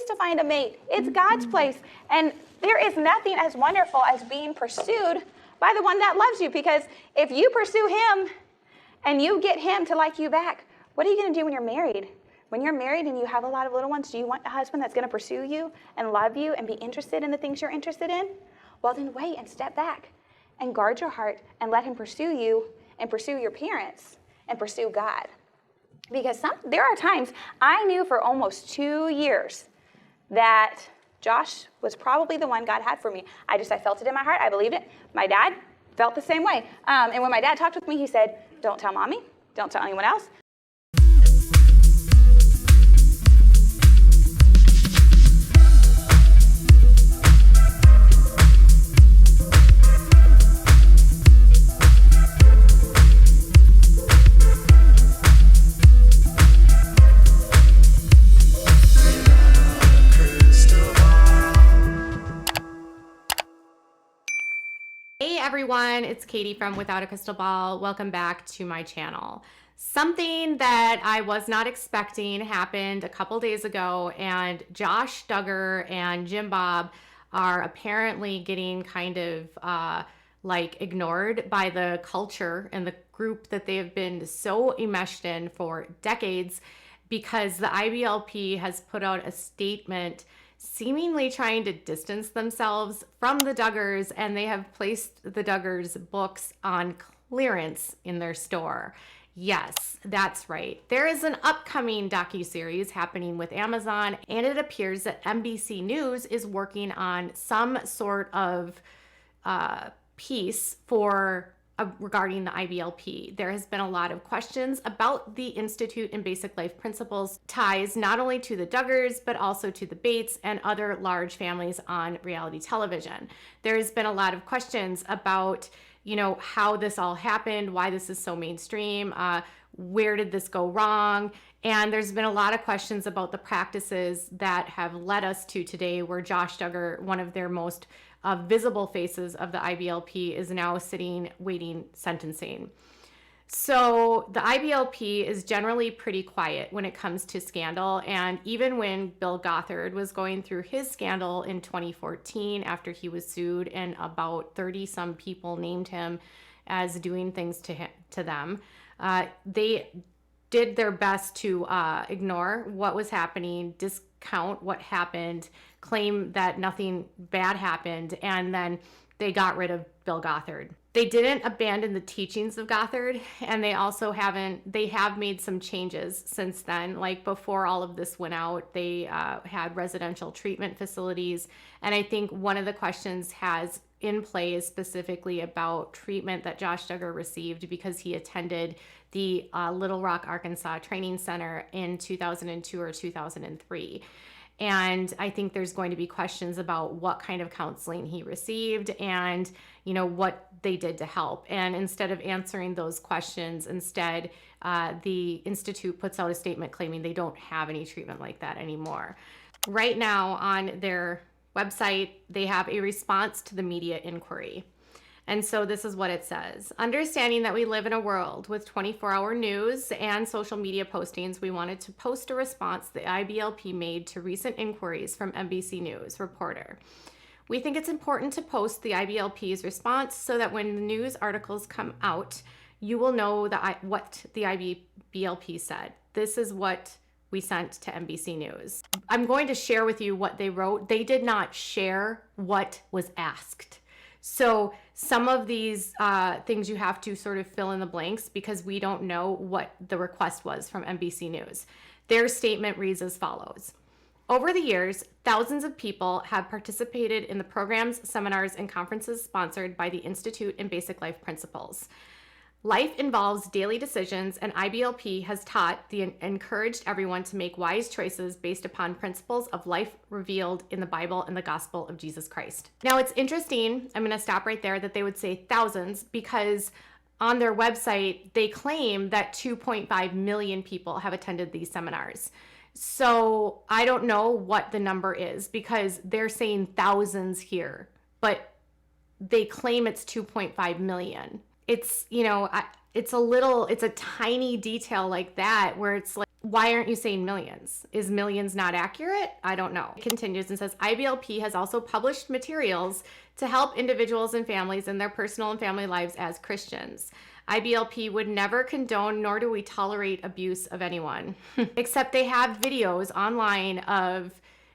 to find a mate. It's God's place. And there is nothing as wonderful as being pursued by the one that loves you, because if you pursue him and you get him to like you back, what are you going to do when you're married? When you're married and you have a lot of little ones, do you want a husband that's going to pursue you and love you and be interested in the things you're interested in? Well, then wait and step back and guard your heart and let him pursue you and pursue your parents and pursue God. Because there are times I knew for almost 2 years that Josh was probably the one God had for me. I felt it in my heart. I believed it. My dad felt the same way. And when my dad talked with me, he said, don't tell mommy. Don't tell anyone else. Hey everyone, it's Katie from Without a Crystal Ball. Welcome back to my channel. Something that I was not expecting happened a couple days ago, and Josh Duggar and Jim Bob are apparently getting kind of ignored by the culture and the group that they have been so enmeshed in for decades, because the IBLP has put out a statement seemingly trying to distance themselves from the Duggars, and they have placed the Duggars books on clearance in their store. Yes, that's right. There is an upcoming docuseries happening with Amazon, and it appears that NBC News is working on some sort of piece for regarding the IBLP. There has been a lot of questions about the Institute and Basic Life Principles ties not only to the Duggars, but also to the Bates and other large families on reality television. There has been a lot of questions about, how this all happened, why this is so mainstream, where did this go wrong? And there's been a lot of questions about the practices that have led us to today, where Josh Duggar, one of their most visible faces of the IBLP, is now sitting waiting sentencing. So the IBLP is generally pretty quiet when it comes to scandal. And even when Bill Gothard was going through his scandal in 2014, after he was sued and about 30 some people named him as doing things to them, they did their best to ignore what was happening, discount what happened, claim that nothing bad happened, and then they got rid of Bill Gothard. They didn't abandon the teachings of Gothard, and they have made some changes since then. Like before all of this went out, they had residential treatment facilities, and I think one of the questions has in play is specifically about treatment that Josh Duggar received because he attended the Little Rock, Arkansas Training Center in 2002 or 2003. And I think there's going to be questions about what kind of counseling he received and, what they did to help. And instead of answering those questions, the Institute puts out a statement claiming they don't have any treatment like that anymore. Right now on their website, they have a response to the media inquiry. And so this is what it says. Understanding that we live in a world with 24-hour news and social media postings, we wanted to post a response the IBLP made to recent inquiries from NBC News reporter. We think it's important to post the IBLP's response so that when the news articles come out, you will know what the IBLP said. This is what we sent to NBC News. I'm going to share with you what they wrote. They did not share what was asked. So some of these things you have to sort of fill in the blanks because we don't know what the request was from NBC News. Their statement reads as follows. Over the years, thousands of people have participated in the programs, seminars, and conferences sponsored by the Institute and Basic Life Principles. Life involves daily decisions, and IBLP has taught encouraged everyone to make wise choices based upon principles of life revealed in the Bible and the gospel of Jesus Christ. Now, it's interesting, I'm going to stop right there, that they would say thousands because on their website, they claim that 2.5 million people have attended these seminars. So I don't know what the number is because they're saying thousands here, but they claim it's 2.5 million. It's, it's a tiny detail like that where it's like, Why aren't you saying millions? Is millions not accurate? I don't know. It continues and says, IBLP has also published materials to help individuals and families in their personal and family lives as Christians. IBLP would never condone, nor do we tolerate abuse of anyone. Except they have videos online of,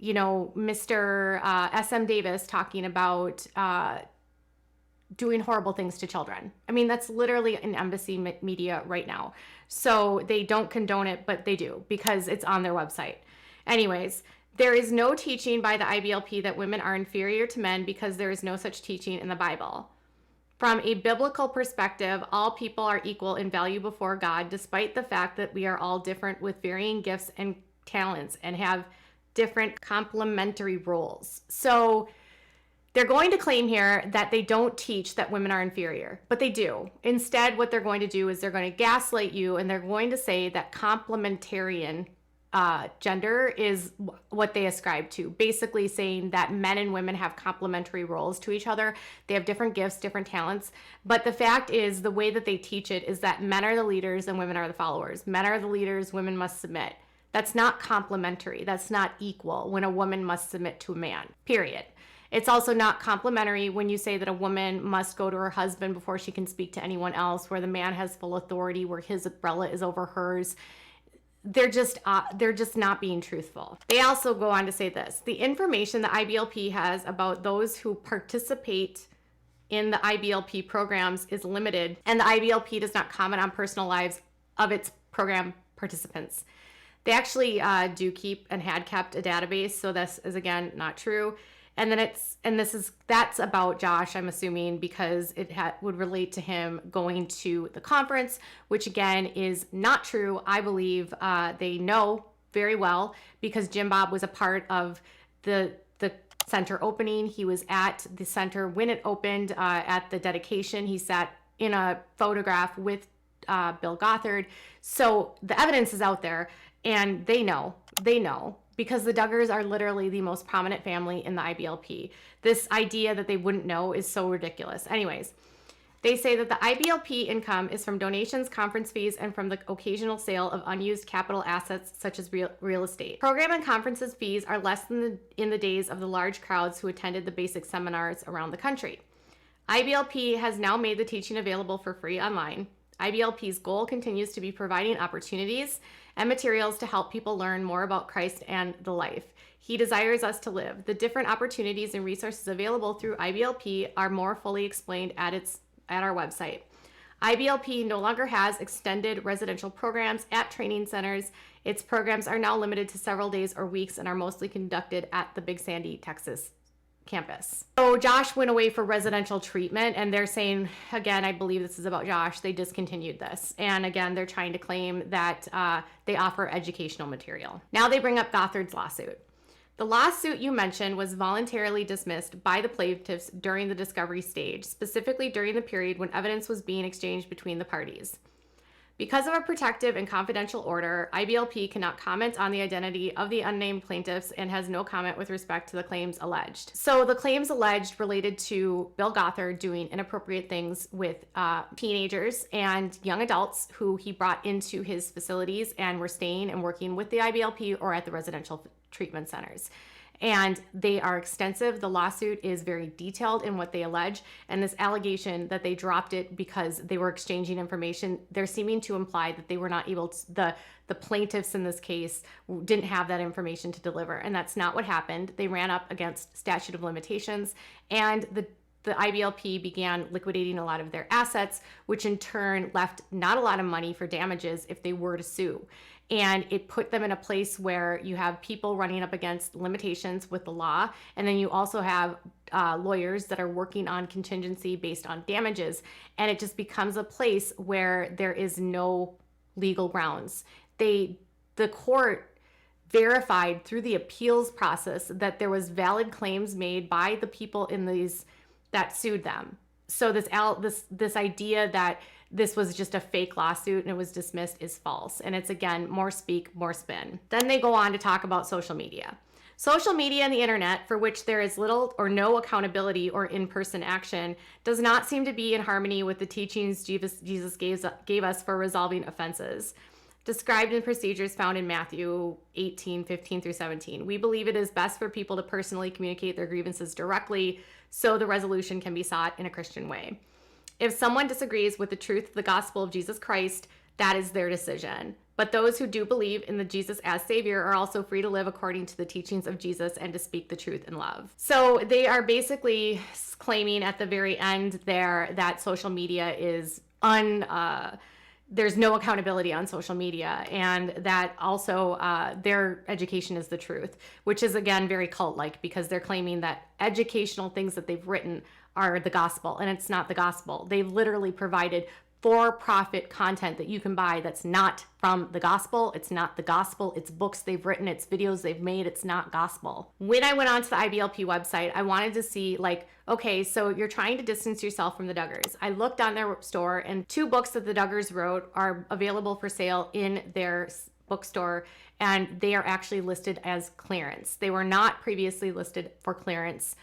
Mr. S.M. Davis talking about doing horrible things to children. I mean, that's literally in embassy media right now. So they don't condone it, but they do because it's on their website. Anyways, there is no teaching by the IBLP that women are inferior to men because there is no such teaching in the Bible. From a biblical perspective, all people are equal in value before God, despite the fact that we are all different with varying gifts and talents and have different complementary roles. So they're going to claim here that they don't teach that women are inferior, but they do. Instead, what they're going to do is they're going to gaslight you, and they're going to say that complementarian gender is what they ascribe to, basically saying that men and women have complementary roles to each other. They have different gifts, different talents. But the fact is, the way that they teach it is that men are the leaders and women are the followers. Men are the leaders, women must submit. That's not complementary. That's not equal when a woman must submit to a man, period. It's also not complimentary when you say that a woman must go to her husband before she can speak to anyone else, where the man has full authority, where his umbrella is over hers. They're just not being truthful. They also go on to say this: the information the IBLP has about those who participate in the IBLP programs is limited, and the IBLP does not comment on personal lives of its program participants. They actually do keep and had kept a database, so this is again not true. And then that's about Josh, I'm assuming, because it would relate to him going to the conference, which again is not true. I believe they know very well because Jim Bob was a part of the center opening. He was at the center when it opened at the dedication. He sat in a photograph with Bill Gothard. So the evidence is out there, and they know. Because the Duggars are literally the most prominent family in the IBLP. This idea that they wouldn't know is so ridiculous. Anyways, they say that the IBLP income is from donations, conference fees, and from the occasional sale of unused capital assets such as real estate. Program and conferences fees are less than in the days of the large crowds who attended the basic seminars around the country. IBLP has now made the teaching available for free online. IBLP's goal continues to be providing opportunities and materials to help people learn more about Christ and the life He desires us to live. The different opportunities and resources available through IBLP are more fully explained at our website. IBLP no longer has extended residential programs at training centers. Its programs are now limited to several days or weeks and are mostly conducted at the Big Sandy, Texas campus. So Josh went away for residential treatment, and they're saying, again, I believe this is about Josh, they discontinued this. And again, they're trying to claim that they offer educational material. Now they bring up Gothard's lawsuit. The lawsuit you mentioned was voluntarily dismissed by the plaintiffs during the discovery stage, specifically during the period when evidence was being exchanged between the parties. Because of a protective and confidential order, IBLP cannot comment on the identity of the unnamed plaintiffs and has no comment with respect to the claims alleged. So the claims alleged related to Bill Gothard doing inappropriate things with teenagers and young adults who he brought into his facilities and were staying and working with the IBLP or at the residential treatment centers. And they are extensive. The lawsuit is very detailed in what they allege. And this allegation that they dropped it because they were exchanging information, they're seeming to imply that they were not able to, the plaintiffs in this case didn't have that information to deliver. And that's not what happened. They ran up against statute of limitations, and the IBLP began liquidating a lot of their assets, which in turn left not a lot of money for damages if they were to sue. And it put them in a place where you have people running up against limitations with the law. And then you also have lawyers that are working on contingency based on damages. And it just becomes a place where there is no legal grounds. The court verified through the appeals process that there was valid claims made by the people in these that sued them. So this idea that this was just a fake lawsuit and it was dismissed is false. And it's, again, more speak, more spin. Then they go on to talk about social media. Social media and the internet, for which there is little or no accountability or in-person action, does not seem to be in harmony with the teachings Jesus gave us for resolving offenses. described in procedures found in Matthew 18:15-17. We believe it is best for people to personally communicate their grievances directly so the resolution can be sought in a Christian way. If someone disagrees with the truth of the gospel of Jesus Christ, that is their decision. But those who do believe in the Jesus as Savior are also free to live according to the teachings of Jesus and to speak the truth in love. So they are basically claiming at the very end there that social media is there's no accountability on social media, and that also their education is the truth, which is again very cult-like, because they're claiming that educational things that they've written are the gospel, and it's not the gospel. They've literally provided for-profit content that you can buy that's not from the gospel. It's not the gospel. It's books they've written. It's videos they've made. It's not gospel. When I went onto the IBLP website, I wanted to see, like, okay, so you're trying to distance yourself from the Duggars. I looked on their store, and 2 books that the Duggars wrote are available for sale in their bookstore, and they are actually listed as clearance. They were not previously listed for clearance.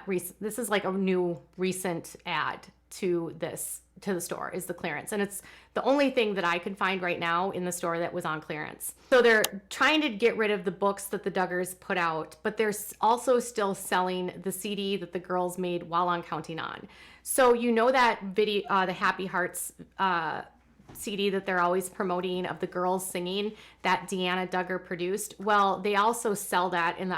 This is like a new recent add to the store is the clearance, and it's the only thing that I could find right now in the store that was on clearance. So they're trying to get rid of the books that the Duggars put out, but they're also still selling the CD that the girls made while on Counting On. So you know that video, the Happy Hearts CD that they're always promoting of the girls singing that Deanna Duggar produced? Well, they also sell that in the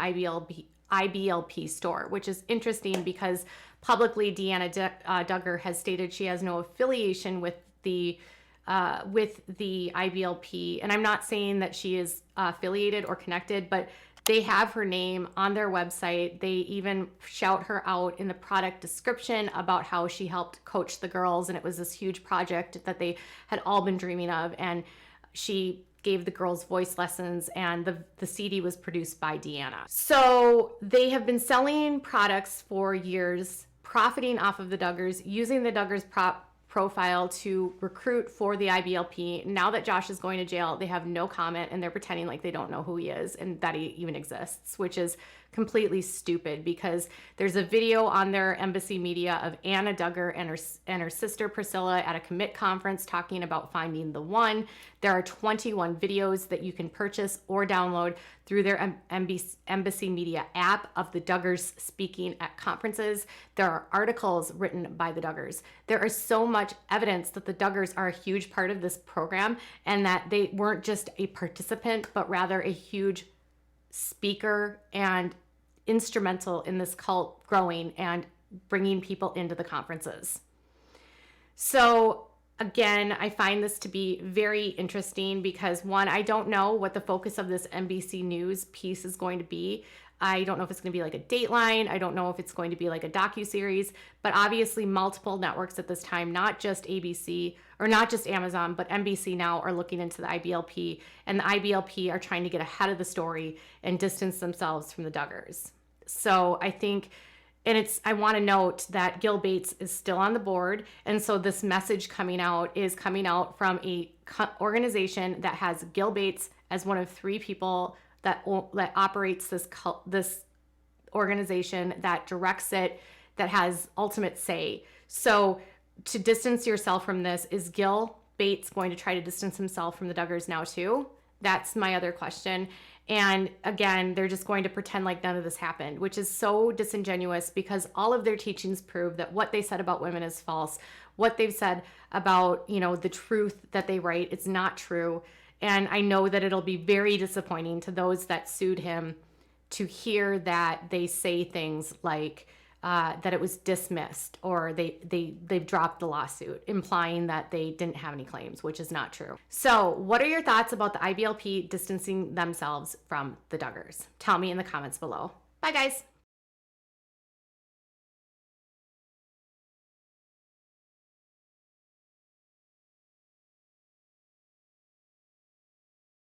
IBLP store, which is interesting because publicly Deanna Duggar has stated she has no affiliation with the IBLP, and I'm not saying that she is affiliated or connected, but they have her name on their website. They even shout her out in the product description about how she helped coach the girls, and it was this huge project that they had all been dreaming of, and she gave the girls voice lessons, and the CD was produced by Deanna. So they have been selling products for years, profiting off of the Duggars, using the Duggars profile to recruit for the IBLP. Now that Josh is going to jail, they have no comment, and they're pretending like they don't know who he is and that he even exists, which is completely stupid, because there's a video on their embassy media of Anna Duggar and her sister Priscilla at a commit conference talking about finding the one. There are 21 videos that you can purchase or download through their embassy media app of the Duggars speaking at conferences. There are articles written by the Duggars. There is so much evidence that the Duggars are a huge part of this program, and that they weren't just a participant, but rather a huge speaker and instrumental in this cult growing and bringing people into the conferences. So again, I find this to be very interesting because, one, I don't know what the focus of this NBC News piece is going to be. I don't know if it's going to be like a Dateline. I don't know if it's going to be like a docuseries, but obviously multiple networks at this time, not just ABC or not just Amazon, but NBC now are looking into the IBLP, and the IBLP are trying to get ahead of the story and distance themselves from the Duggars. So I think, and I want to note that Gil Bates is still on the board, and so this message is coming out from a organization that has Gil Bates as one of 3 people that operates this organization, that directs it, that has ultimate say. So to distance yourself from this, is Gil Bates going to try to distance himself from the Duggars now too? That's my other question. And again, they're just going to pretend like none of this happened, which is so disingenuous, because all of their teachings prove that what they said about women is false. What they've said about, the truth that they write, it's not true. And I know that it'll be very disappointing to those that sued him to hear that they say things like that it was dismissed, or they've dropped the lawsuit, implying that they didn't have any claims, which is not true. So what are your thoughts about the IBLP distancing themselves from the Duggars? Tell me in the comments below. Bye, guys.